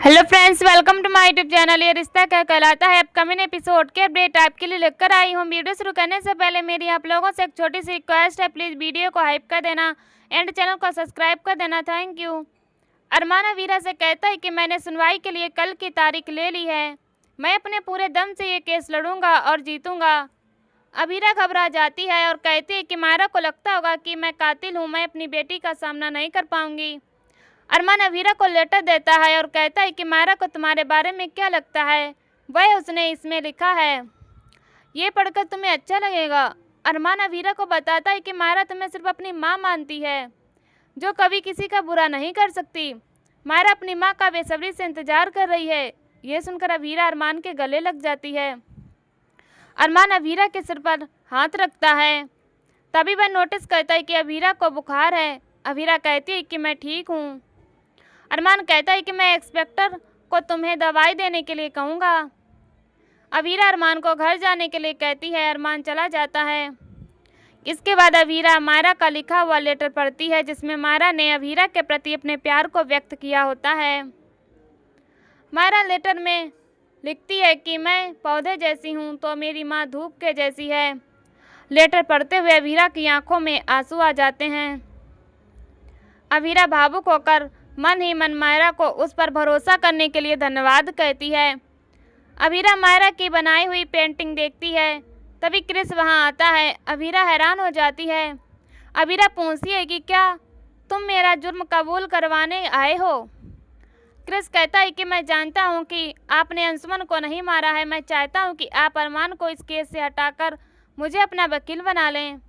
Hello friends, welcome to my YouTube channel. ये रिश्ता क्या कहलाता है अपकमिंग एपिसोड के अपडेट आपके लिए लेकर आई हूँ। वीडियो शुरू करने से पहले मेरी आप लोगों से एक छोटी सी रिक्वेस्ट है, प्लीज़ वीडियो को हाइप कर देना एंड चैनल को सब्सक्राइब कर देना। Thank you. अरमान अवीरा से कहता है कि मैंने सुनवाई के लिए कल की तारीख ले ली है, मैं अपने पूरे दम से ये केस लड़ूंगा और जीतूंगा। अवीरा घबरा जाती है और कहती है कि मायरा को लगता होगा कि मैं कातिल हूँ, मैं अपनी बेटी का सामना नहीं कर पाऊंगी। अरमान अवीरा को लेटर देता है और कहता है कि मायरा को तुम्हारे बारे में क्या लगता है, वह उसने इसमें लिखा है, ये पढ़कर तुम्हें अच्छा लगेगा। अरमान अवीरा को बताता है कि मायरा तुम्हें सिर्फ अपनी माँ मानती है, जो कभी किसी का बुरा नहीं कर सकती। मायरा अपनी माँ का बेसब्री से इंतजार कर रही है। यह सुनकर अवीरा अरमान के गले लग जाती है। अरमान अवीरा के सिर पर हाथ रखता है। तभी वह नोटिस करता है कि अवीरा को बुखार है। अवीरा कहती है कि मैं ठीक हूँ। अरमान कहता है कि मैं इंस्पेक्टर को तुम्हें दवाई देने के लिए कहूँगा। अवीरा अरमान को घर जाने के लिए कहती है। अरमान चला जाता है। इसके बाद अवीरा मायरा का लिखा हुआ लेटर पढ़ती है, जिसमें मायरा ने अवीरा के प्रति अपने प्यार को व्यक्त किया होता है। मायरा लेटर में लिखती है कि मैं पौधे जैसी हूँ तो मेरी माँ धूप के जैसी है। लेटर पढ़ते हुए अवीरा की आंखों में आंसू आ जाते हैं। अवीरा भावुक होकर मन ही मन मायरा को उस पर भरोसा करने के लिए धन्यवाद कहती है। अवीरा मायरा की बनाई हुई पेंटिंग देखती है। तभी क्रिस वहां आता है। अवीरा हैरान हो जाती है। अवीरा पूछती है कि क्या तुम मेरा जुर्म कबूल करवाने आए हो। क्रिस कहता है कि मैं जानता हूं कि आपने अंशुमन को नहीं मारा है। मैं चाहता हूं कि आप अरमान को इस केस से हटाकर मुझे अपना वकील बना लें।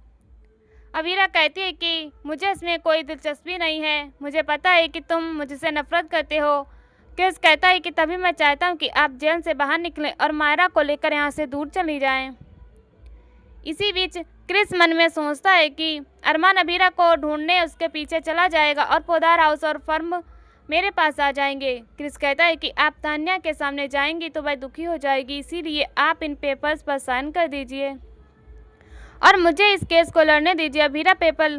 अवीरा कहती है कि मुझे इसमें कोई दिलचस्पी नहीं है, मुझे पता है कि तुम मुझसे नफरत करते हो। क्रिस कहता है कि तभी मैं चाहता हूँ कि आप जेल से बाहर निकलें और मायरा को लेकर यहाँ से दूर चली जाएं। इसी बीच क्रिस मन में सोचता है कि अरमान अवीरा को ढूंढने उसके पीछे चला जाएगा और पोदार हाउस और फर्म मेरे पास आ जाएंगे। क्रिस कहता है कि आप तान्या के सामने जाएंगी तो वह दुखी हो जाएगी, इसीलिए आप इन पेपर्स पर साइन कर दीजिए और मुझे इस केस को लड़ने दीजिए। अवीरा पेपर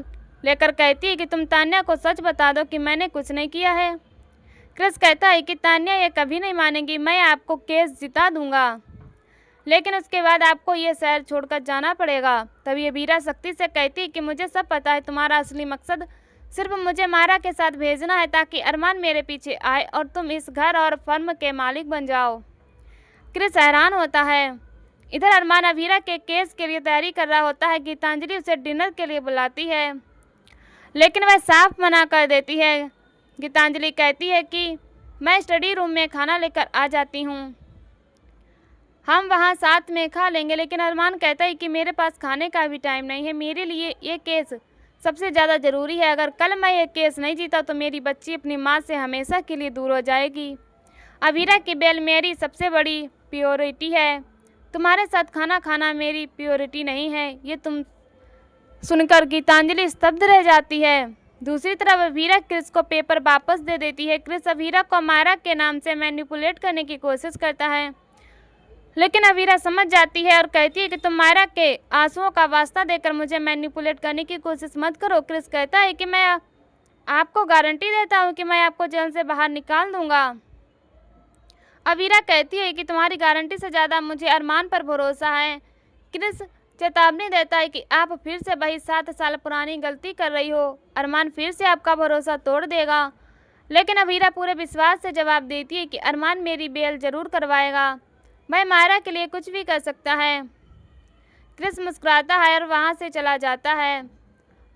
लेकर कहती है कि तुम तान्या को सच बता दो कि मैंने कुछ नहीं किया है। क्रिस कहता है कि तान्या ये कभी नहीं मानेगी, मैं आपको केस जिता दूंगा, लेकिन उसके बाद आपको ये शहर छोड़कर जाना पड़ेगा। तभी अवीरा सख्ती से कहती है कि मुझे सब पता है, तुम्हारा असली मकसद सिर्फ मुझे मायरा के साथ भेजना है ताकि अरमान मेरे पीछे आए और तुम इस घर और फर्म के मालिक बन जाओ। क्रिस हैरान होता है। इधर अरमान अवीरा के केस के लिए तैयारी कर रहा होता है। गीतांजलि उसे डिनर के लिए बुलाती है, लेकिन वह साफ मना कर देती है। गीतांजलि कहती है कि मैं स्टडी रूम में खाना लेकर आ जाती हूँ, हम वहाँ साथ में खा लेंगे। लेकिन अरमान कहता है कि मेरे पास खाने का भी टाइम नहीं है, मेरे लिए ये केस सबसे ज़्यादा ज़रूरी है। अगर कल मैं ये केस नहीं जीता तो मेरी बच्ची अपनी माँ से हमेशा के लिए दूर हो जाएगी। अवीरा की बेल मेरी सबसे बड़ी प्योरिटी है, तुम्हारे साथ खाना खाना मेरी प्योरिटी नहीं है। ये तुम सुनकर गीतांजलि स्तब्ध रह जाती है। दूसरी तरफ अवीरा क्रिस को पेपर वापस दे देती है। क्रिस अवीरा को मायरा के नाम से मैनिपुलेट करने की कोशिश करता है, लेकिन अवीरा समझ जाती है और कहती है कि तुम मायरा के आंसुओं का वास्ता देकर मुझे मैनिपुलेट करने की कोशिश मत करो। क्रिस कहता है कि मैं आपको गारंटी देता हूँ कि मैं आपको जेल से बाहर निकाल दूंगा। अवीरा कहती है कि तुम्हारी गारंटी से ज़्यादा मुझे अरमान पर भरोसा है। क्रिस चेतावनी देता है कि आप फिर से वही 7 साल पुरानी गलती कर रही हो, अरमान फिर से आपका भरोसा तोड़ देगा। लेकिन अवीरा पूरे विश्वास से जवाब देती है कि अरमान मेरी बेल जरूर करवाएगा, वह मायरा के लिए कुछ भी कर सकता है। क्रिस मुस्कुराता है और वहाँ से चला जाता है।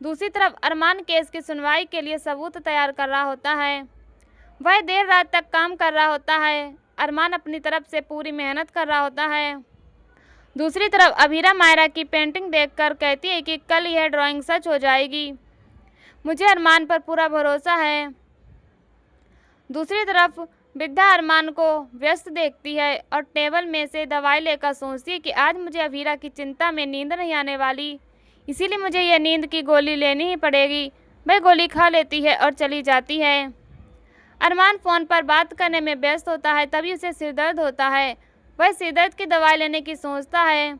दूसरी तरफ अरमान केस की सुनवाई के लिए सबूत तैयार कर रहा होता है। वह देर रात तक काम कर रहा होता है। अरमान अपनी तरफ से पूरी मेहनत कर रहा होता है। दूसरी तरफ अवीरा मायरा की पेंटिंग देखकर कहती है कि कल यह ड्राइंग सच हो जाएगी, मुझे अरमान पर पूरा भरोसा है। दूसरी तरफ वृद्धा अरमान को व्यस्त देखती है और टेबल में से दवाई लेकर सोचती है कि आज मुझे अवीरा की चिंता में नींद नहीं आने वाली, इसीलिए मुझे यह नींद की गोली लेनी ही पड़ेगी। वह गोली खा लेती है और चली जाती है। अरमान फ़ोन पर बात करने में व्यस्त होता है। तभी उसे सिरदर्द होता है। वह सिरदर्द की दवाई लेने की सोचता है।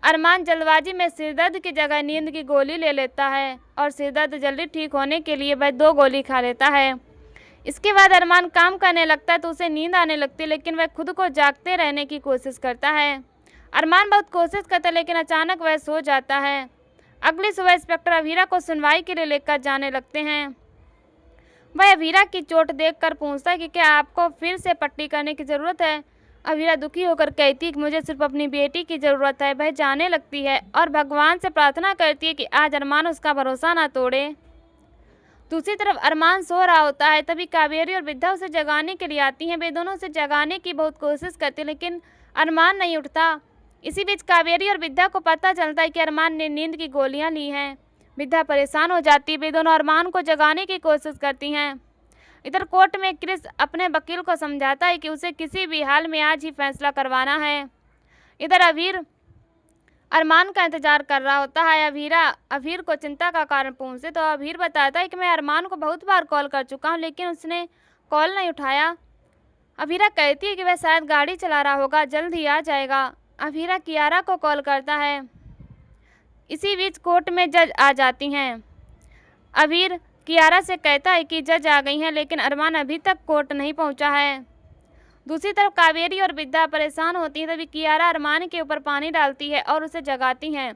अरमान जल्दबाजी में सिरदर्द की जगह नींद की गोली ले लेता है और सिरदर्द जल्दी ठीक होने के लिए वह 2 गोली खा लेता है। इसके बाद अरमान काम करने लगता है तो उसे नींद आने लगती है, लेकिन वह खुद को जागते रहने की कोशिश करता है। अरमान बहुत कोशिश करता है लेकिन अचानक वह सो जाता है। अगली सुबह इंस्पेक्टर अभीरा को सुनवाई के लिए लेकर जाने लगते हैं। वह अभीरा की चोट देखकर पूछता है कि क्या आपको फिर से पट्टी करने की ज़रूरत है। अभीरा दुखी होकर कहती है कि मुझे सिर्फ अपनी बेटी की ज़रूरत है। वह जाने लगती है और भगवान से प्रार्थना करती है कि आज अरमान उसका भरोसा ना तोड़े। दूसरी तरफ अरमान सो रहा होता है, तभी कावेरी और विद्या उसे जगाने के लिए आती हैं। वे दोनों उसे जगाने की बहुत कोशिश करती हैं लेकिन अरमान नहीं उठता। इसी बीच कावेरी और विद्या को पता चलता है कि अरमान ने नींद की गोलियां ली हैं। विद्या परेशान हो जाती है। वे दोनों अरमान को जगाने की कोशिश करती हैं। इधर कोर्ट में क्रिस अपने वकील को समझाता है कि उसे किसी भी हाल में आज ही फैसला करवाना है। इधर अभीर अरमान का इंतजार कर रहा होता है। अभीर को चिंता का कारण पूछते तो अभीर बताता है कि मैं अरमान को बहुत बार कॉल कर चुका हूँ लेकिन उसने कॉल नहीं उठाया। अभीरा कहती है कि वह शायद गाड़ी चला रहा होगा, जल्द ही आ जाएगा। अभीरा कियारा को कॉल करता है। इसी बीच कोर्ट में जज आ जाती हैं। अभीर कियारा से कहता है कि जज आ गई हैं लेकिन अरमान अभी तक कोर्ट नहीं पहुंचा है। दूसरी तरफ कावेरी और विद्या परेशान होती हैं, तभी कियारा अरमान के ऊपर पानी डालती है और उसे जगाती हैं।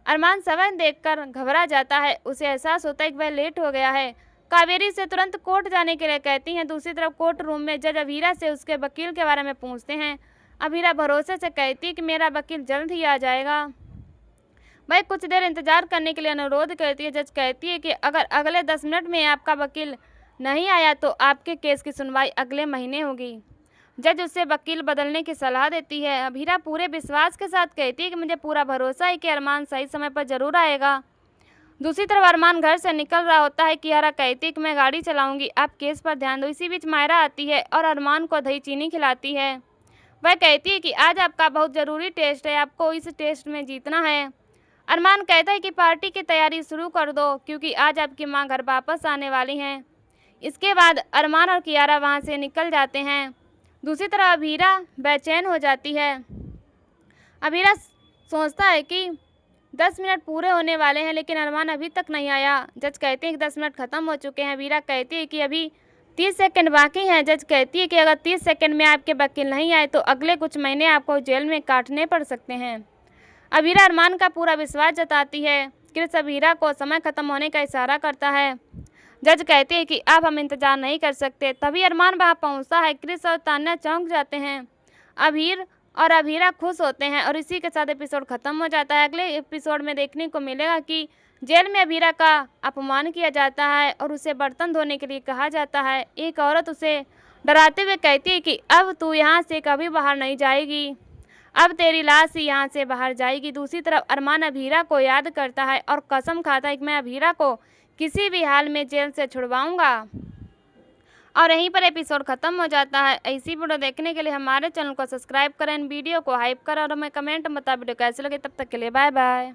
अरमान समय देखकर घबरा जाता है। उसे एहसास होता है कि वह लेट हो गया है। कावेरी से तुरंत कोर्ट जाने के लिए कहती हैं। दूसरी तरफ कोर्ट रूम में जज अभीरा से उसके वकील के बारे में पूछते हैं। अभीरा भरोसे से कहती है कि मेरा वकील जल्द ही आ जाएगा। वह कुछ देर इंतजार करने के लिए अनुरोध करती है। जज कहती है कि अगर अगले 10 मिनट में आपका वकील नहीं आया तो आपके केस की सुनवाई अगले महीने होगी। जज उससे वकील बदलने की सलाह देती है। अभीरा पूरे विश्वास के साथ कहती है कि मुझे पूरा भरोसा है कि अरमान सही समय पर ज़रूर आएगा। दूसरी तरफ अरमान घर से निकल रहा होता है। कियारा कहती है कि मैं गाड़ी चलाऊंगी, आप केस पर ध्यान दो। इसी बीच मायरा आती है और अरमान को दही चीनी खिलाती है। वह कहती है कि आज आपका बहुत ज़रूरी टेस्ट है, आपको इस टेस्ट में जीतना है। अरमान कहता है कि पार्टी की तैयारी शुरू कर दो क्योंकि आज आपकी माँ घर वापस आने वाली हैं। इसके बाद अरमान और कियारा वहाँ से निकल जाते हैं। दूसरी तरफ अभीरा बेचैन हो जाती है। अभीरा सोचता है कि 10 मिनट पूरे होने वाले हैं लेकिन अरमान अभी तक नहीं आया। जज कहते हैं कि 10 मिनट ख़त्म हो चुके हैं। अभीरा कहती है कि अभी 30 सेकंड बाकी हैं। जज कहती है कि अगर 30 सेकंड में आपके वकील नहीं आए तो अगले कुछ महीने आपको जेल में काटने पड़ सकते हैं। अभीरा अरमान का पूरा विश्वास जताती है। क्रिस अभीरा को समय खत्म होने का इशारा करता है। जज कहते हैं कि अब हम इंतजार नहीं कर सकते। तभी अरमान वहां पहुंचता है। क्रिस और तान्या चौंक जाते हैं। अभीर और अभीरा खुश होते हैं और इसी के साथ एपिसोड खत्म हो जाता है। अगले एपिसोड में देखने को मिलेगा कि जेल में अभीरा का अपमान किया जाता है और उसे बर्तन धोने के लिए कहा जाता है। एक औरत उसे डराते हुए कहती है कि अब तू यहाँ से कभी बाहर नहीं जाएगी, अब तेरी लाश ही यहाँ से बाहर जाएगी। दूसरी तरफ अरमान अभीरा को याद करता है और कसम खाता है कि मैं अभीरा को किसी भी हाल में जेल से छुड़वाऊंगा। और यहीं पर एपिसोड खत्म हो जाता है। ऐसी वीडियो देखने के लिए हमारे चैनल को सब्सक्राइब करें, वीडियो को हाइप करें और हमें कमेंट में बताएं वीडियो कैसे लगे। तब तक के लिए बाय बाय।